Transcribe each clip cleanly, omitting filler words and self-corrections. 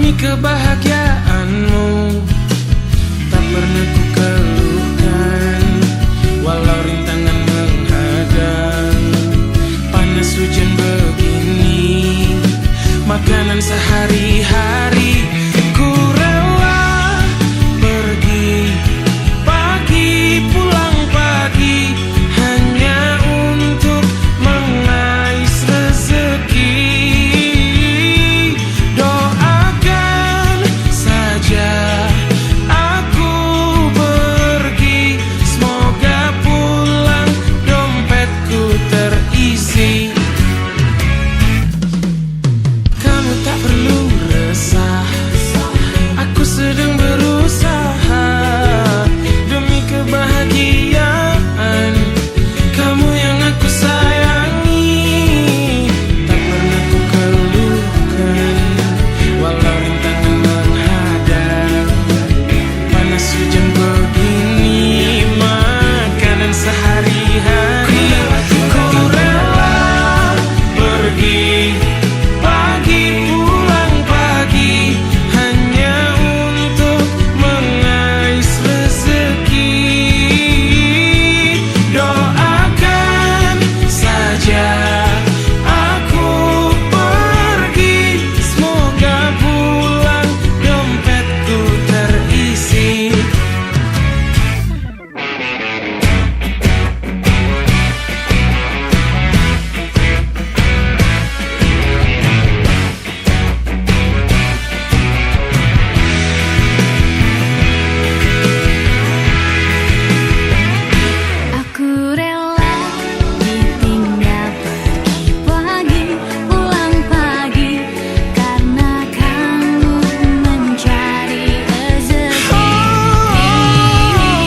Demi kebahagiaanmu tak pernah ku keluhkan, walau rintangan menghadang, panas hujan begini, makanan sehari-hari. Ku rela pergi pagi pulang pagi hanya untuk mengais rezeki. Doakan saja aku pergi, semoga pulang dompetku terisi. Kamu tak perlu resah, aku sedang berusaha demi kebahagiaan kamu yang aku sayangi. Tak pernah ku keluhkan, walau rintangan menghadang, panas hujan begini, makanan sehari-hari. Ku rela pergi pagi pulang pagi hanya untuk mengais rezeki. Doakan saja aku pergi, semoga pulang dompetku terisi. Aku rela ditinggal pergi pagi pulang pagi karena kamu mencari rezeki.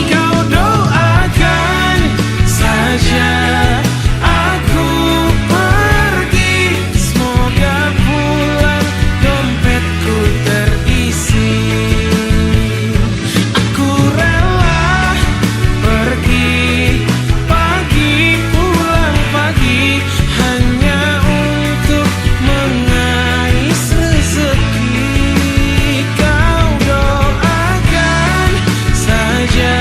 Kau doakan saja aku pergi, semoga pulang dompetku terisi. Aku rela pergi pagi pulang pagi hanya untuk mengais rezeki. Kau doakan saja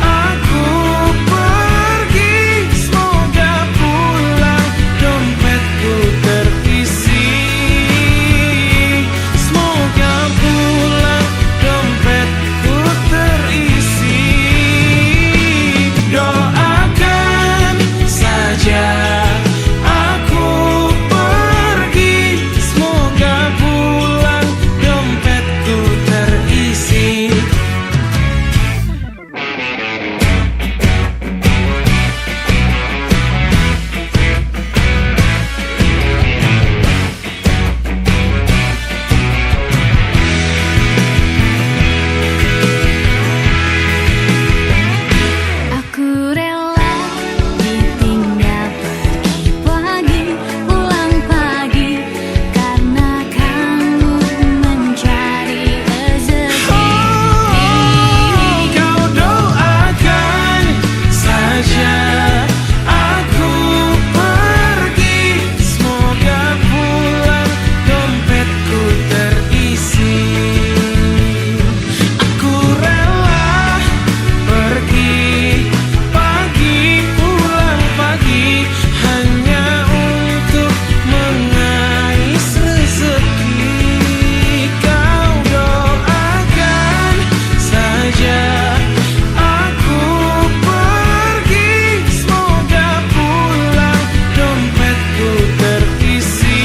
aku pergi, semoga pulang dompetku terisi. Semoga pulang dompetku terisi. Doakan saja aku pergi, semoga pulang dompetku terisi. Aku rela ditinggal pergi pagi pulang pagi karena kamu mencari rezeki. Kau doakan saja aku pergi, semoga pulang dompetku terisi. Aku rela pergi pagi pulang pagi hanya untuk mengais rezeki. Kau doakan saja aku pergi, semoga pulang dompetku terisi.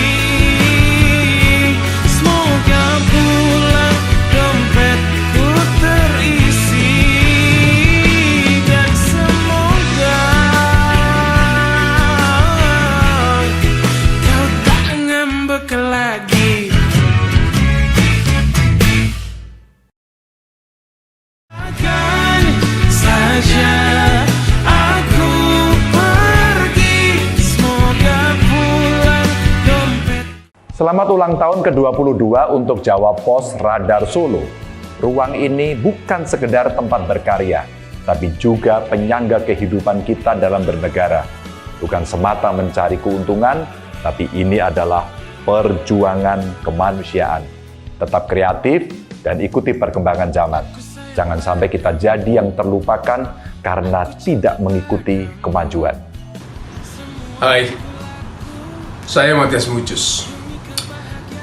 Semoga pulang dompetku terisi. Dan semoga kau tak ngambek lagi. Akan saja aku pergi, semoga pulang dompet. Selamat ulang tahun ke-22 untuk Jawa Pos Radar Solo. Ruang ini bukan sekedar tempat berkarya, tapi juga penyangga kehidupan kita dalam bernegara. Bukan semata mencari keuntungan, tapi ini adalah perjuangan kemanusiaan. Tetap kreatif dan ikuti perkembangan zaman. Jangan sampai kita jadi yang terlupakan karena tidak mengikuti kemajuan. Hai, saya Matias Mucus.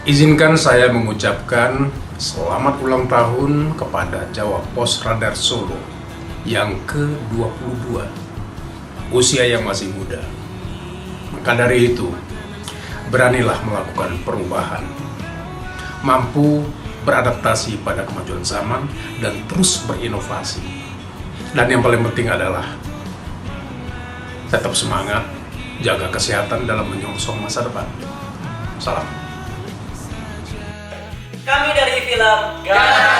Izinkan saya mengucapkan selamat ulang tahun kepada Jawa Pos Radar Solo yang ke-22. Usia yang masih muda. Maka dari itu, beranilah melakukan perubahan. Mampu beradaptasi pada kemajuan zaman dan terus berinovasi. Dan yang paling penting adalah tetap semangat, jaga kesehatan dalam menyongsong masa depan. Salam. Kami dari film Garuda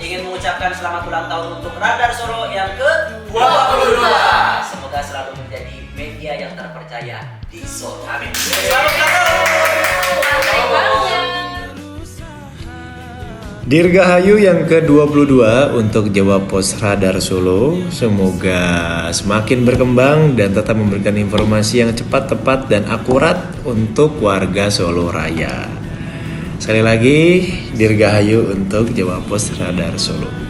ingin mengucapkan selamat ulang tahun untuk Radar Solo yang ke-22. Semoga selalu menjadi media yang terpercaya di Solo. Amin. Dirgahayu yang ke-22 untuk Jawa Pos Radar Solo. Semoga semakin berkembang dan tetap memberikan informasi yang cepat, tepat, dan akurat untuk warga Solo Raya. Sekali lagi, Dirgahayu untuk Jawa Pos Radar Solo.